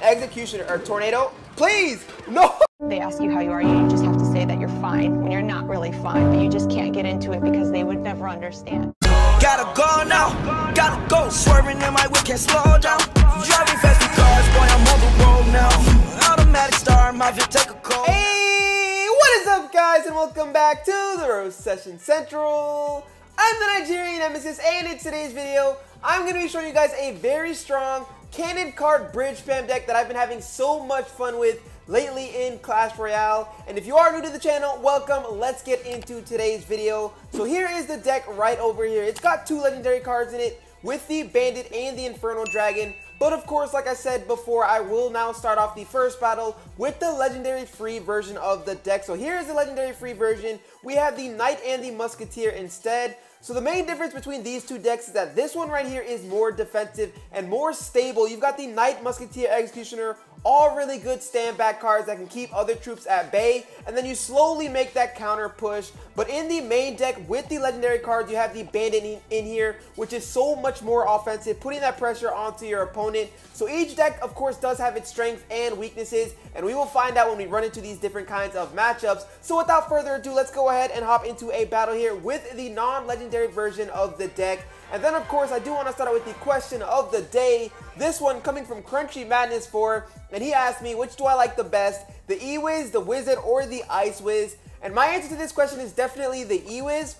Executioner or Tornado. Please, no. They ask you how you are, you just have to say that you're fine when you're not really fine, but you just can't get into it because they would never understand. Gotta go now, gotta go. Swerving in my whip, can't slow down. Driving fast with cars, boy, I'm on the road now. Automatic star, my Vic, take a call. Hey, what is up, guys, and welcome back to the Roast Session Central. I'm the Nigerian Nemesis, and in today's video, I'm going to be showing you guys a very strong cannon card bridge spam deck that I've been having so much fun with lately in Clash Royale. And if you are new to the channel, welcome. Let's get into today's video. So here is the deck right over here. It's got two legendary cards in it with the Bandit and the Infernal Dragon. But of course, like I said before, I will now start off the first battle with the legendary free version of the deck. So here is the legendary free version. We have the Knight and the Musketeer instead. So the main difference between these two decks is that this one right here is more defensive and more stable. You've got the Knight, Musketeer, Executioner, all really good stand-back cards that can keep other troops at bay, and then you slowly make that counter push. But in the main deck with the legendary cards, you have the Bandit in here, which is so much more offensive, putting that pressure onto your opponent. So each deck, of course, does have its strengths and weaknesses, and we will find out when we run into these different kinds of matchups. So without further ado, let's go ahead and hop into a battle here with the non-legendary version of the deck. And then, of course, I do want to start out with the question of the day. This one coming from Crunchy Madness 4, and he asked me, which do I like the best, the E-Wiz, the Wizard, or the Ice Wiz? And my answer to this question is definitely the E-Wiz.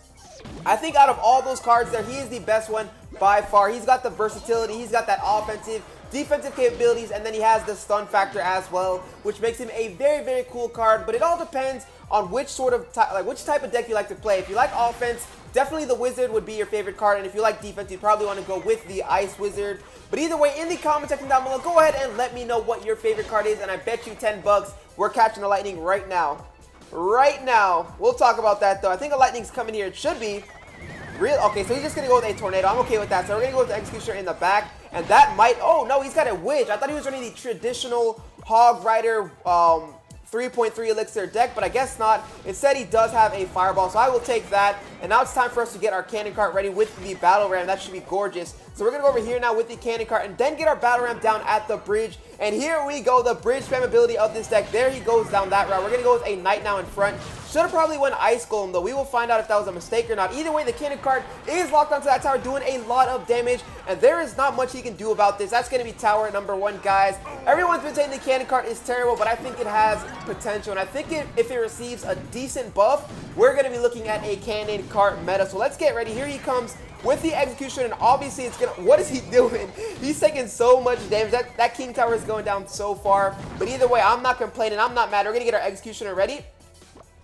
I think out of all those cards there, he is the best one by far. He's got the versatility, he's got that offensive, defensive capabilities, and then he has the stun factor as well, which makes him a very, very cool card. But it all depends on which sort of which type of deck you like to play. If you like offense, definitely the Wizard would be your favorite card, and if you like defense, you probably want to go with the Ice Wizard. But either way, in the comment section down below, go ahead and let me know what your favorite card is, and I bet you 10 bucks we're catching the lightning right now. Right now. We'll talk about that, though. I think a lightning's coming here. It should be. Real. Okay, so he's just going to go with a tornado. I'm okay with that. So we're going to go with the Executioner in the back, and that might... Oh, no, he's got a Witch. I thought he was running the traditional Hog Rider 3.3 elixir deck, but I guess not. Instead, he does have a Fireball, so I will take that. And now it's time for us to get our cannon cart ready with the battle ram. That should be gorgeous. So we're gonna go over here now with the cannon cart and then get our battle ram down at the bridge. And here we go, the bridge spam ability of this deck. There he goes down that route. We're gonna go with a Knight now in front. Should have probably went Ice Golem, though. We will find out if that was a mistake or not. Either way, the cannon cart is locked onto that tower, doing a lot of damage, and there is not much he can do about this. That's going to be tower number 1, guys. Everyone's been saying the cannon cart is terrible, but I think it has potential, and I think if it receives a decent buff, we're going to be looking at a cannon cart meta. So let's get ready. Here he comes with the Executioner, and obviously it's gonna... What is he doing? He's taking so much damage. That King Tower is going down so far, but either way, I'm not complaining. I'm not mad. We're going to get our Executioner ready.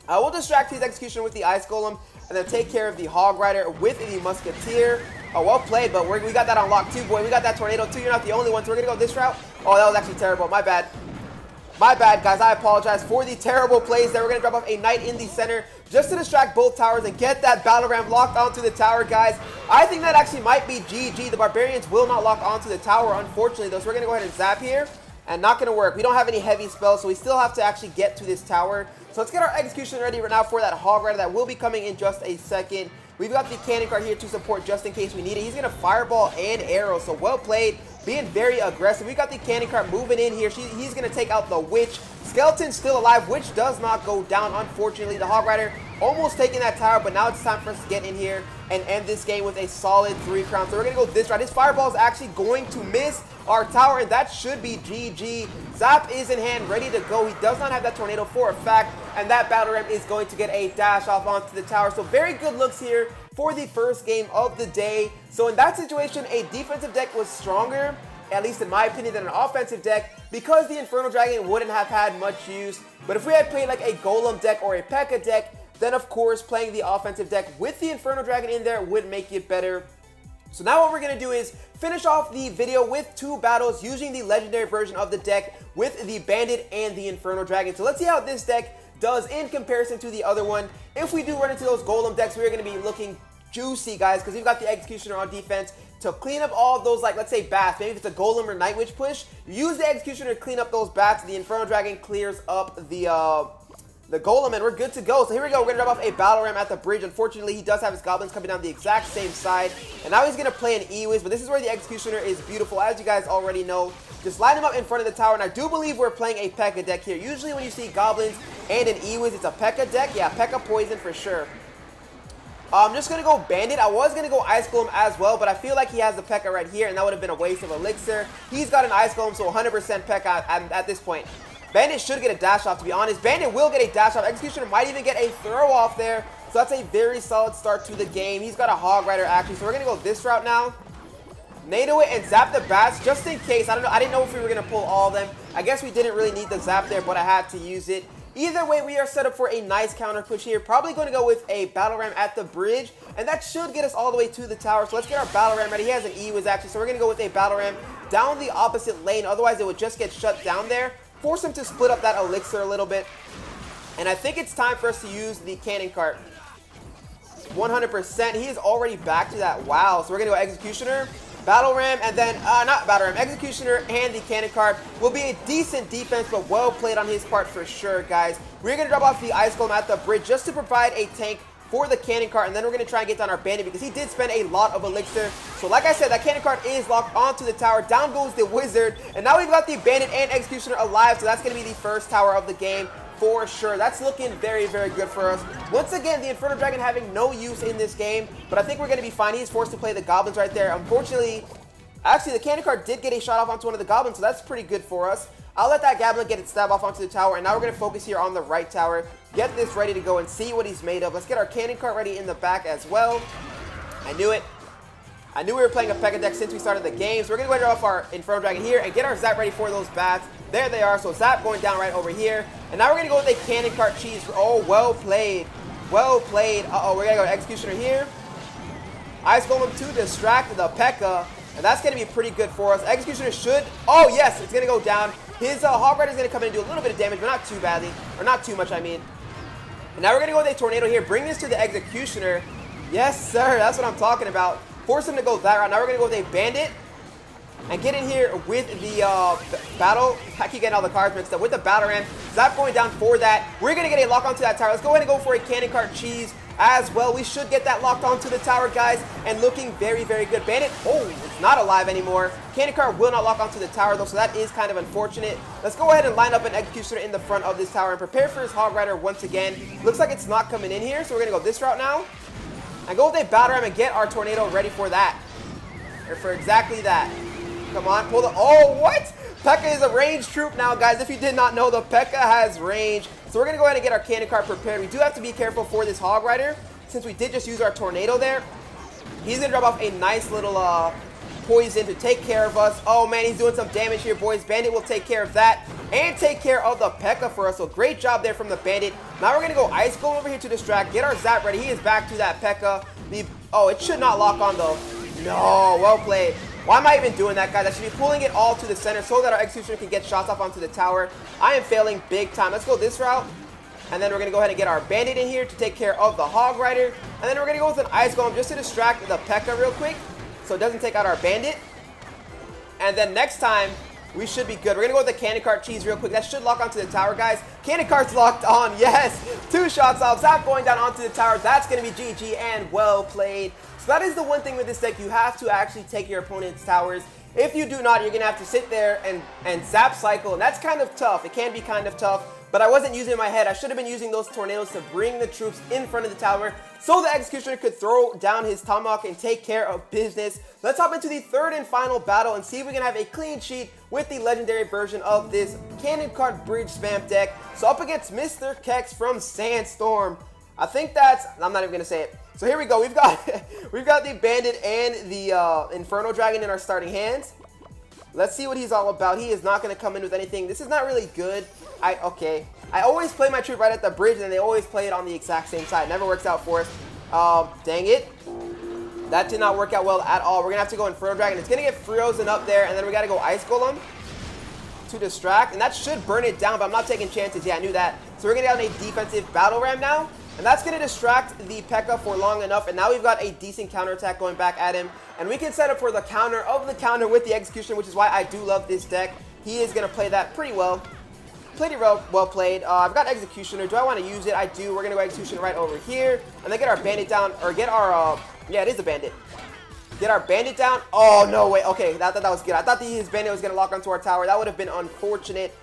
We'll distract his Executioner with the Ice Golem, and then take care of the Hog Rider with the Musketeer. Oh, well played, but we got that on lock too, boy. We got that Tornado too. You're not the only one, so we're going to go this route. Oh, that was actually terrible. My bad. My bad, guys. I apologize for the terrible plays there. We're going to drop off a Knight in the center just to distract both towers and get that battle ram locked onto the tower, guys. I think that actually might be GG. The Barbarians will not lock onto the tower, unfortunately, though, so we're going to go ahead and zap here. And not going to work. We don't have any heavy spells, so we still have to actually get to this tower. So let's get our Execution ready right now for that Hog Rider that will be coming in just a second. We've got the cannon cart here to support just in case we need it. He's going to Fireball and Arrow, so well played. Being very aggressive. We got the cannon cart moving in here. He's going to take out the Witch. Skeleton's still alive. Witch does not go down, unfortunately. The Hog Rider almost taking that tower, but now it's time for us to get in here and end this game with a solid 3 crowns. So we're going to go this route. His Fireball is actually going to miss our tower, and that should be GG. Zap is in hand, ready to go. He does not have that Tornado for a fact, and that battle ram is going to get a dash off onto the tower. So very good looks here for the first game of the day. So in that situation, a defensive deck was stronger, at least in my opinion, than an offensive deck, because the Infernal Dragon wouldn't have had much use. But if we had played like a Golem deck or a P.E.K.K.A deck, then of course playing the offensive deck with the Infernal Dragon in there would make it better. So now what we're going to do is finish off the video with 2 battles using the legendary version of the deck with the Bandit and the Infernal Dragon. So let's see how this deck does in comparison to the other one. If we do run into those Golem decks, we're going to be looking juicy, guys, because we've got the Executioner on defense to clean up all of those, like, let's say bats. Maybe if it's a Golem or Night Witch push, use the Executioner to clean up those bats. The Infernal Dragon clears up the Golem, and we're good to go. So here we go. We're going to drop off a Battle Ram at the bridge. Unfortunately, he does have his Goblins coming down the exact same side. And now he's going to play an E-Wiz, but this is where the Executioner is beautiful. As you guys already know, Just line them up in front of the tower, and I do believe we're playing a P.E.K.K.A deck here. Usually when you see Goblins and an Ewiz, it's a P.E.K.K.A deck. Yeah, P.E.K.K.A Poison for sure. I'm just going to go Bandit. I was going to go Ice Golem as well, but I feel like he has the P.E.K.K.A right here, and that would have been a waste of Elixir. He's got an Ice Golem, so 100% P.E.K.K.A at this point. Bandit should get a dash off, to be honest. Bandit will get a dash off. Executioner might even get a throw off there. So that's a very solid start to the game. He's got a Hog Rider actually, so we're going to go this route now. NATO it and zap the bats just in case. I don't know. I didn't know if we were going to pull all of them. I guess we didn't really need the zap there, but I had to use it. Either way, we are set up for a nice counter push here. Probably going to go with a Battle Ram at the bridge, and that should get us all the way to the tower. So let's get our Battle Ram ready. He has an Ewiz actually, so we're going to go with a Battle Ram down the opposite lane. Otherwise, it would just get shut down there. Force him to split up that Elixir a little bit. And I think it's time for us to use the Cannon Cart. 100%. He is already back to that. Wow. So we're going to go Executioner, Battle Ram, and then, not Battle Ram, Executioner and the Cannon Cart will be a decent defense, but well played on his part for sure, guys. We're going to drop off the Ice Golem at the bridge just to provide a tank for the Cannon Cart, and then we're going to try and get down our Bandit because he did spend a lot of Elixir. So like I said, that Cannon Cart is locked onto the tower. Down goes the Wizard, and now we've got the Bandit and Executioner alive, so that's going to be the first tower of the game for sure. That's looking very, very good for us. Once again, the Inferno Dragon having no use in this game, but I think we're going to be fine. He's forced to play the Goblins right there. Unfortunately, actually, the Cannon Cart did get a shot off onto one of the Goblins, so that's pretty good for us. I'll let that Goblin get its stab off onto the tower, and now we're going to focus here on the right tower. Get this ready to go and see what he's made of. Let's get our Cannon Cart ready in the back as well. I knew it. I knew we were playing a P.E.K.K.A deck since we started the game, so we're going to go ahead and drop our Inferno Dragon here and get our Zap ready for those bats. There they are, so Zap going down right over here. And now we're going to go with a Cannon Cart cheese. Oh, well played. Well played. Uh-oh, we're going to go Executioner here. Ice Golem to distract the P.E.K.K.A. And that's going to be pretty good for us. Executioner should... Oh, yes, it's going to go down. His Hog Rider is going to come in and do a little bit of damage, but not too badly. Or not too much, I mean. And now we're going to go with a Tornado here. Bring this to the Executioner. Yes, sir. That's what I'm talking about. Force him to go that route. Now we're going to go with a Bandit. And get in here with the Battle... I keep getting all the cards mixed up. With the Battle Ram. Zap going down for that. We're going to get a lock onto that tower. Let's go ahead and go for a Cannon Cart cheese as well. We should get that locked onto the tower, guys, and looking very, very good. Bandit, oh, it's not alive anymore. Cannon Cart will not lock onto the tower, though, so that is kind of unfortunate. Let's go ahead and line up an Executioner in the front of this tower and prepare for his Hog Rider once again. Looks like it's not coming in here, so we're going to go this route now. And go with a Battle Ram and get our Tornado ready for that. Or for exactly that. Come on, pull the... Oh, what? P.E.K.K.A is a ranged troop now, guys. If you did not know, the P.E.K.K.A has range. So we're going to go ahead and get our Cannon Cart prepared. We do have to be careful for this Hog Rider, since we did just use our Tornado there. He's going to drop off a nice little poison to take care of us. Oh, man, he's doing some damage here, boys. Bandit will take care of that and take care of the P.E.K.K.A for us. So great job there from the Bandit. Now we're going to go Ice Golem over here to distract. Get our Zap ready. He is back to that P.E.K.K.A. Oh, it should not lock on, though. No, well played. Why am I even doing that, guys? I should be pulling it all to the center so that our Executioner can get shots off onto the tower. I am failing big time. Let's go this route. And then we're going to go ahead and get our Bandit in here to take care of the Hog Rider. And then we're going to go with an Ice Golem just to distract the P.E.K.K.A real quick, so it doesn't take out our Bandit. And then next time, we should be good. We're going to go with the Cannon Cart cheese real quick. That should lock onto the tower, guys. Cannon Cart's locked on. Yes. 2 shots off. Zap going down onto the tower. That's going to be GG and well played. So that is the one thing with this deck. You have to actually take your opponent's towers. If you do not, you're going to have to sit there and zap cycle. And that's kind of tough. It can be kind of tough. But I wasn't using my head. I should have been using those Tornadoes to bring the troops in front of the tower so the Executioner could throw down his Tomahawk and take care of business. Let's hop into the third and final battle and see if we can have a clean sheet with the legendary version of this Cannon Cart Bridge Spam deck. So up against Mr. Kex from Sandstorm. I think that's... I'm not even going to say it. So here we go. We've got the Bandit and the Inferno Dragon in our starting hands. Let's see what he's all about. He is not going to come in with anything. This is not really good. Okay. I always play my troop right at the bridge, and they always play it on the exact same side. Never works out for us. Dang it. That did not work out well at all. We're going to have to go Inferno Dragon. It's going to get frozen up there, and then we got to go Ice Golem to distract. And that should burn it down, but I'm not taking chances. Yeah, I knew that. So we're going to get on a defensive Battle Ram now. And that's going to distract the P.E.K.K.A for long enough. And now we've got a decent counterattack going back at him. And we can set up for the counter of the counter with the Executioner, which is why I do love this deck. He is going to play that pretty well. Pretty well played. I've got Executioner. Do I want to use it? I do. We're going to go Executioner right over here. And then get our Bandit down. Or get our... yeah, it is a Bandit. Get our bandit down. Oh, no way. Okay, I thought that was good. I thought his bandit was going to lock onto our tower. That would have been unfortunate.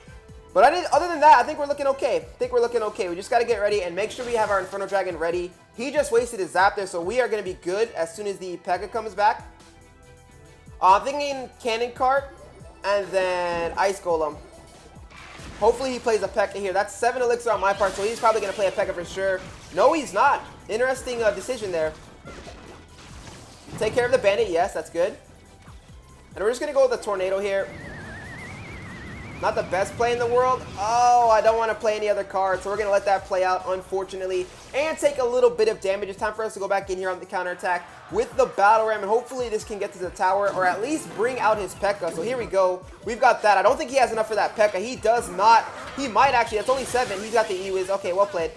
But other than that, I think we're looking okay. We just got to get ready and make sure we have our Inferno Dragon ready. He just wasted his zap there, so we are going to be good as soon as the P.E.K.K.A comes back. I'm thinking Cannon Cart and then Ice Golem. Hopefully he plays a P.E.K.K.A here. That's 7 elixir on my part, so he's probably going to play a P.E.K.K.A for sure. No, he's not. Interesting decision there. Take care of the bandit. Yes, that's good. And we're just going to go with the tornado here. Not the best play in the world. Oh, I don't want to play any other cards, so we're going to let that play out, unfortunately, and take a little bit of damage. It's time for us to go back in here on the counterattack with the Battle Ram, and hopefully this can get to the tower, or at least bring out his P.E.K.K.A. So here we go. We've got that. I don't think he has enough for that P.E.K.K.A. He does not. He might actually. It's only 7. He's got the E-Wiz. Okay, well played.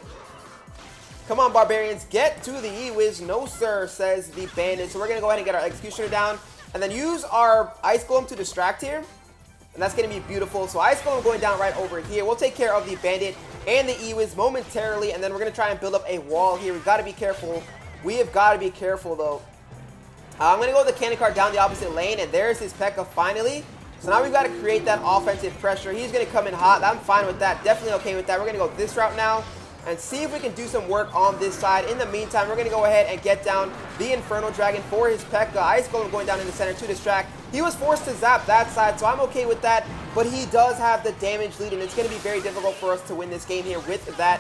Come on, Barbarians. Get to the E-Wiz. No, sir, says the Bandit. So we're going to go ahead and get our Executioner down, and then use our Ice Golem to distract here. And that's going to be beautiful. So Ice Golem going down right over here. We'll take care of the Bandit and the E-Wiz momentarily. And then we're going to try and build up a wall here. We've got to be careful. We have got to be careful, though. I'm going to go with the Cannon Cart down the opposite lane. And there's his P.E.K.K.A finally. So now we've got to create that offensive pressure. He's going to come in hot. I'm fine with that. Definitely okay with that. We're going to go this route now and see if we can do some work on this side. In the meantime, we're going to go ahead and get down the Inferno Dragon for his P.E.K.K.A. Ice Golem going down in the center to distract. He was forced to zap that side, so I'm okay with that. But he does have the damage lead, and it's going to be very difficult for us to win this game here with that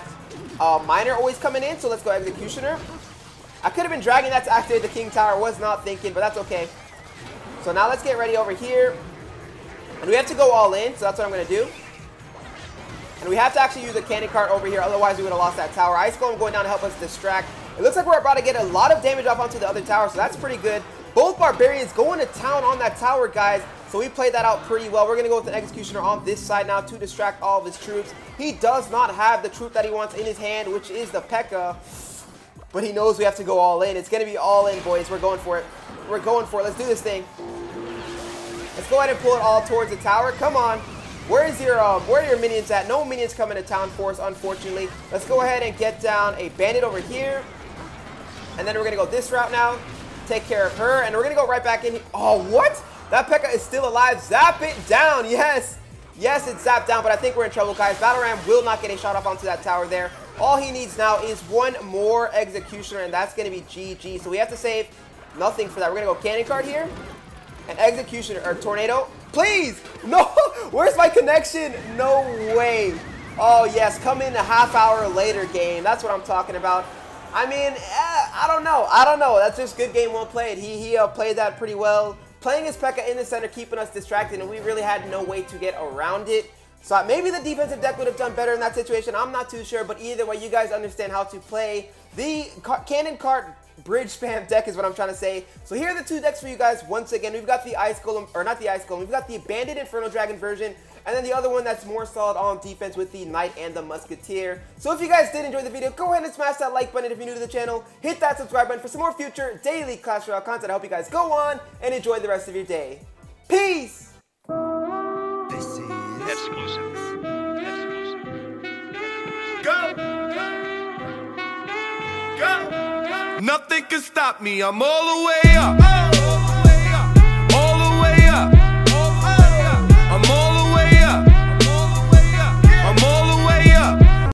Miner always coming in. So let's go Executioner. I could have been dragging that to activate the King Tower. Was not thinking, but that's okay. So now let's get ready over here. And we have to go all in, so that's what I'm going to do. And we have to actually use a Cannon Cart over here, otherwise we would have lost that tower. Ice Golem going down to help us distract. It looks like we're about to get a lot of damage off onto the other tower, so that's pretty good. Both Barbarians going to town on that tower, guys. So we played that out pretty well. We're going to go with an Executioner on this side now to distract all of his troops. He does not have the troop that he wants in his hand, which is the P.E.K.K.A. But he knows we have to go all in. It's going to be all in, boys. We're going for it. We're going for it. Let's do this thing. Let's go ahead and pull it all towards the tower. Come on. Where are your minions at? No minions coming to town for us, unfortunately. Let's go ahead and get down a Bandit over here. And then we're going to go this route now. Take care of her. And we're going to go right back in here. Oh, what? That P.E.K.K.A is still alive. Zap it down. Yes. Yes, it's zapped down, but I think we're in trouble, guys. Battle Ram will not get a shot off onto that tower there. All he needs now is one more Executioner, and that's going to be GG. So we have to save nothing for that. We're going to go Cannon Cart here. And Executioner, or Tornado. Please! No! Where's my connection? No way. Oh, yes. Come in a half hour later game. That's what I'm talking about. I mean, I don't know. I don't know. That's just good game well played. He played that pretty well. Playing his P.E.K.K.A in the center, keeping us distracted, and we really had no way to get around it. So maybe the defensive deck would have done better in that situation. I'm not too sure, but either way, you guys understand how to play the Cannon Cart bridge spam deck is what I'm trying to say. So here are the two decks for you guys. Once again, we've got the Ice Golem, or not the Ice Golem, we've got the Bandit Inferno Dragon version, and then the other one that's more solid on defense with the Knight and the Musketeer. So if you guys did enjoy the video, go ahead and smash that like button if you're new to the channel. Hit that subscribe button for some more future daily Clash Royale content. I hope you guys go on and enjoy the rest of your day. Peace! This is Exclusive. Go! Go! Nothing can stop me. I'm all the way up. All the way up.